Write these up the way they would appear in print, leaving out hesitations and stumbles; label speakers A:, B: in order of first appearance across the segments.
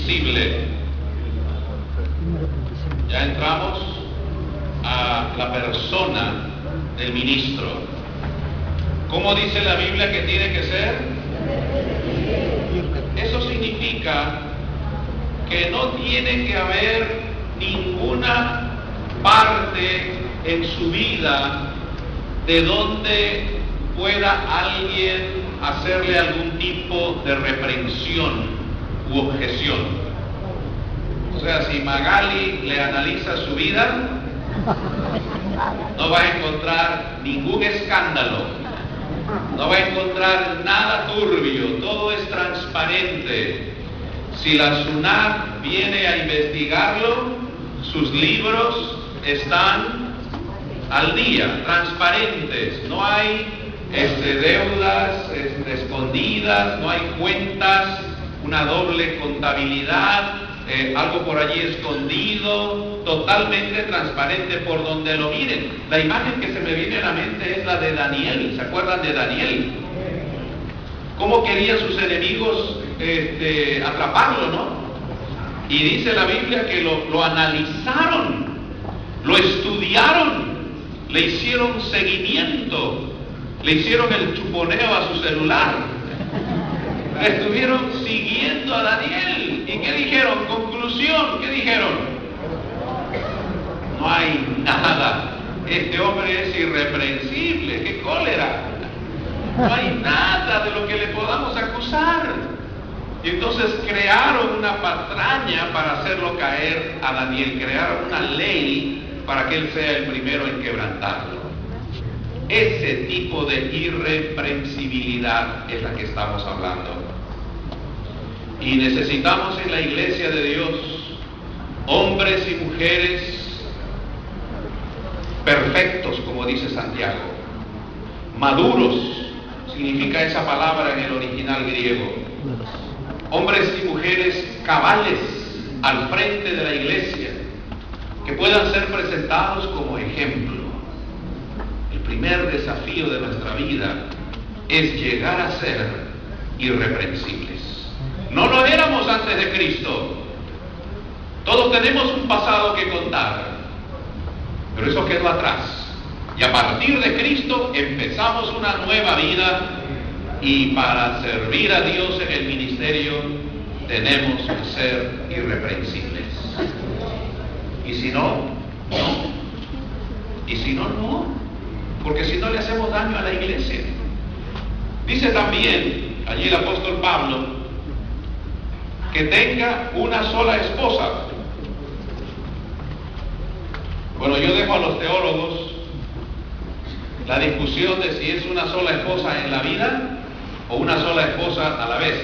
A: irreprensible. Ya entramos a la persona del ministro. ¿Cómo dice la Biblia que tiene que ser? Eso significa que no tiene que haber ninguna parte en su vida de donde pueda alguien hacerle algún tipo de reprensión u objeción. O sea, si Magali le analiza su vida, no va a encontrar ningún escándalo, no va a encontrar nada turbio, todo es transparente. Si la SUNAT viene a investigarlo, sus libros están al día, transparentes, no hay deudas escondidas, no hay cuentas, una doble contabilidad, algo por allí escondido, totalmente transparente por donde lo miren. La imagen que se me viene a la mente es la de Daniel. ¿Se acuerdan de Daniel? ¿Cómo querían sus enemigos atraparlo, no? Y dice la Biblia que lo analizaron, lo estudiaron, le hicieron seguimiento, le hicieron el chuponeo a su celular, estuvieron siguiendo a Daniel. ¿Y qué dijeron? Conclusión, ¿qué dijeron? No hay nada. Este hombre es irreprensible. ¡Qué cólera! No hay nada de lo que le podamos acusar. Y entonces crearon una patraña para hacerlo caer a Daniel. Crearon una ley para que él sea el primero en quebrantarlo. Ese tipo de irreprensibilidad es la que estamos hablando. Y necesitamos en la iglesia de Dios hombres y mujeres perfectos, como dice Santiago, maduros, significa esa palabra en el original griego, hombres y mujeres cabales al frente de la iglesia, que puedan ser presentados como ejemplo. El primer desafío de nuestra vida es llegar a ser irreprensibles. No lo éramos antes de Cristo. Todos tenemos un pasado que contar, pero eso quedó atrás. Y a partir de Cristo empezamos una nueva vida, y para servir a Dios en el ministerio tenemos que ser irreprensibles. Y si no, no. Y si no, no. Porque si no le hacemos daño a la iglesia. Dice también allí el apóstol Pablo que tenga una sola esposa. Bueno, yo dejo a los teólogos la discusión de si es una sola esposa en la vida o una sola esposa a la vez.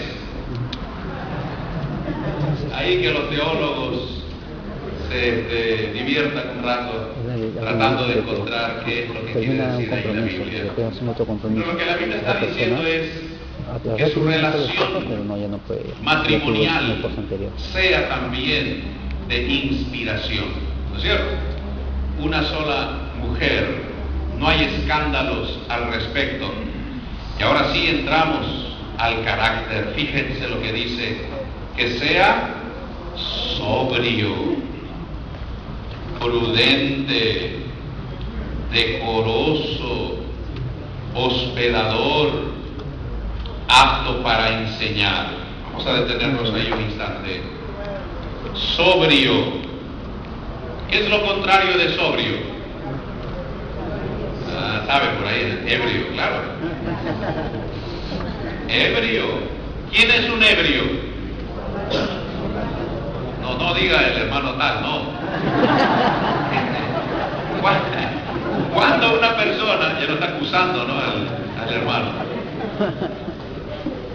A: Ahí que los teólogos se diviertan un rato tratando de encontrar qué es lo que quiere decir ahí la Biblia. Pero lo que la Biblia está diciendo es que su relación matrimonial sea también de inspiración, ¿no es cierto? Una sola mujer, no hay escándalos al respecto. Y ahora sí entramos al carácter. Fíjense lo que dice: que sea sobrio, prudente, decoroso, hospedador, apto para enseñar. Vamos a detenernos ahí un instante. Sobrio. ¿Qué es lo contrario de sobrio? ¿Sabe por ahí? Ebrio, claro. Ebrio. ¿Quién es un ebrio? No diga el hermano tal, no. Cuando una persona, ya lo está acusando, ¿no? Al hermano.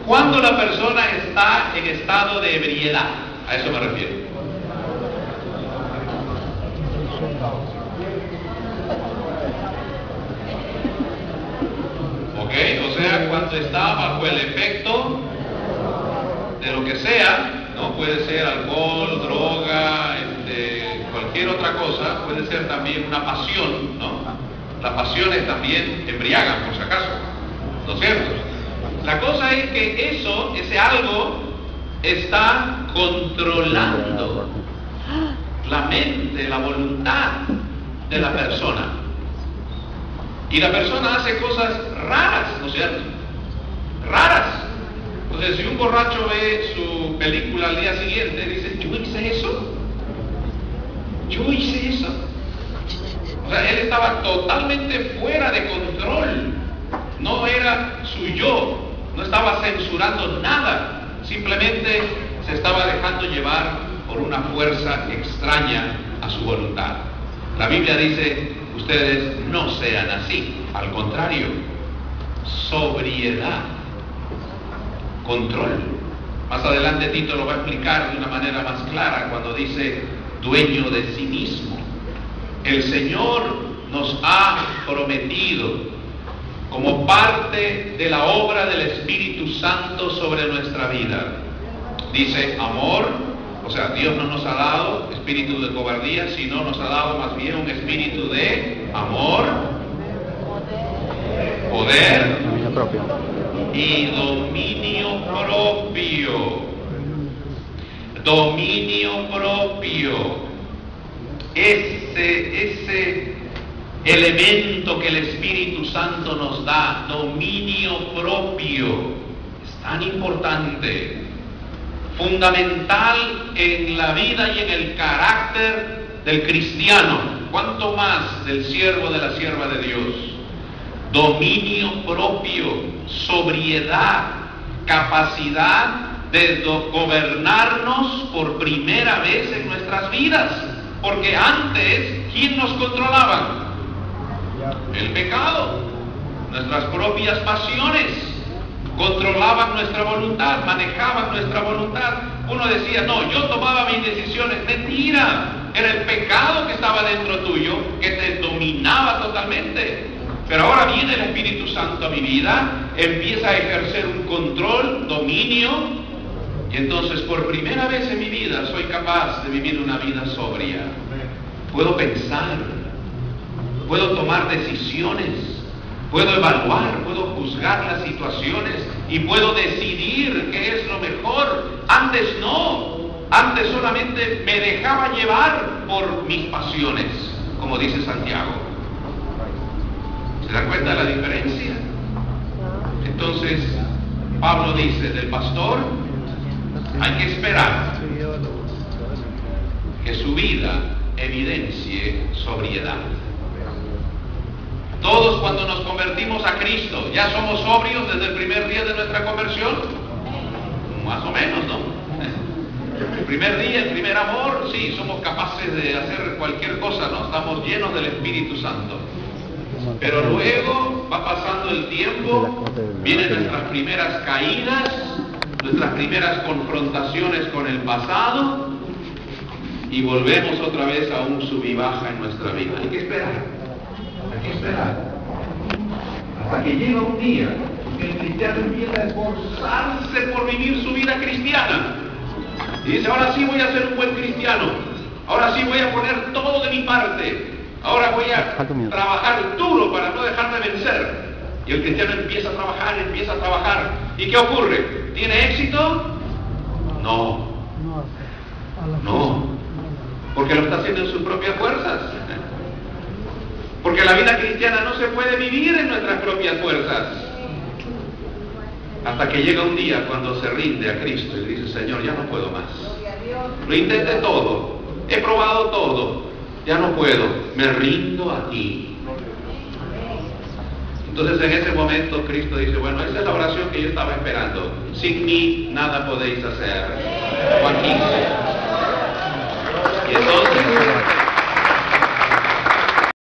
A: Cuando la persona está en estado de ebriedad, a eso me refiero. ¿Ok? O sea, cuando está bajo el efecto de lo que sea, ¿no? Puede ser alcohol, droga, cualquier otra cosa, puede ser también una pasión, ¿no? Las pasiones también embriagan, por si acaso, ¿no es cierto? La cosa es que ese algo está controlando la mente, la voluntad de la persona. Y la persona hace cosas raras, ¿no es cierto? Raras. Entonces, si un borracho ve su película al día siguiente, dice, ¿yo hice eso? ¿Yo hice eso? O sea, él estaba totalmente fuera de control. No era su yo. No estaba censurando nada. Simplemente se estaba dejando llevar por una fuerza extraña a su voluntad. La Biblia dice, ustedes no sean así. Al contrario, sobriedad, control. Más adelante Tito lo va a explicar de una manera más clara cuando dice dueño de sí mismo. El Señor nos ha prometido, como parte de la obra del Espíritu Santo sobre nuestra vida, dice amor. O sea, Dios no nos ha dado espíritu de cobardía, sino nos ha dado más bien un espíritu de amor, poder y dominio propio. Dominio propio. Ese elemento que el Espíritu Santo nos da, dominio propio, es tan importante, fundamental en la vida y en el carácter del cristiano, cuanto más del siervo, de la sierva de Dios. Dominio propio, sobriedad, capacidad de gobernarnos por primera vez en nuestras vidas, porque antes, ¿quién nos controlaba? El pecado, nuestras propias pasiones controlaban nuestra voluntad, manejaban nuestra voluntad. Uno decía, no, yo tomaba mis decisiones. Mentira, era el pecado que estaba dentro tuyo, que te dominaba totalmente. Pero ahora viene el Espíritu Santo a mi vida, empieza a ejercer un control, dominio, y entonces por primera vez en mi vida soy capaz de vivir una vida sobria. Puedo pensar, puedo tomar decisiones, puedo evaluar, puedo juzgar las situaciones y puedo decidir qué es lo mejor. Antes no, antes solamente me dejaba llevar por mis pasiones, como dice Santiago. ¿Se dan cuenta de la diferencia? Entonces, Pablo dice, del pastor hay que esperar que su vida evidencie sobriedad. Todos cuando nos convertimos a Cristo, ¿ya somos sobrios desde el primer día de nuestra conversión? Más o menos, ¿no? El primer día, el primer amor, sí, somos capaces de hacer cualquier cosa, ¿no? Estamos llenos del Espíritu Santo. Pero luego va pasando el tiempo, vienen nuestras primeras caídas, nuestras primeras confrontaciones con el pasado, y volvemos otra vez a un sub y baja en nuestra vida. Hay que esperar. Hay que esperar hasta que llega un día que el cristiano empieza a esforzarse por vivir su vida cristiana y dice, ahora sí voy a ser un buen cristiano, ahora sí voy a poner todo de mi parte, ahora voy a trabajar duro para no dejarme vencer. Y el cristiano empieza a trabajar, ¿y qué ocurre? ¿Tiene éxito? No, porque lo está haciendo en sus propias fuerzas. Porque la vida cristiana no se puede vivir en nuestras propias fuerzas. Hasta que llega un día cuando se rinde a Cristo y dice, Señor, ya no puedo más. Lo intenté todo, he probado todo, ya no puedo, me rindo a ti. Entonces en ese momento Cristo dice, bueno, esa es la oración que yo estaba esperando. Sin mí nada podéis hacer. Joaquín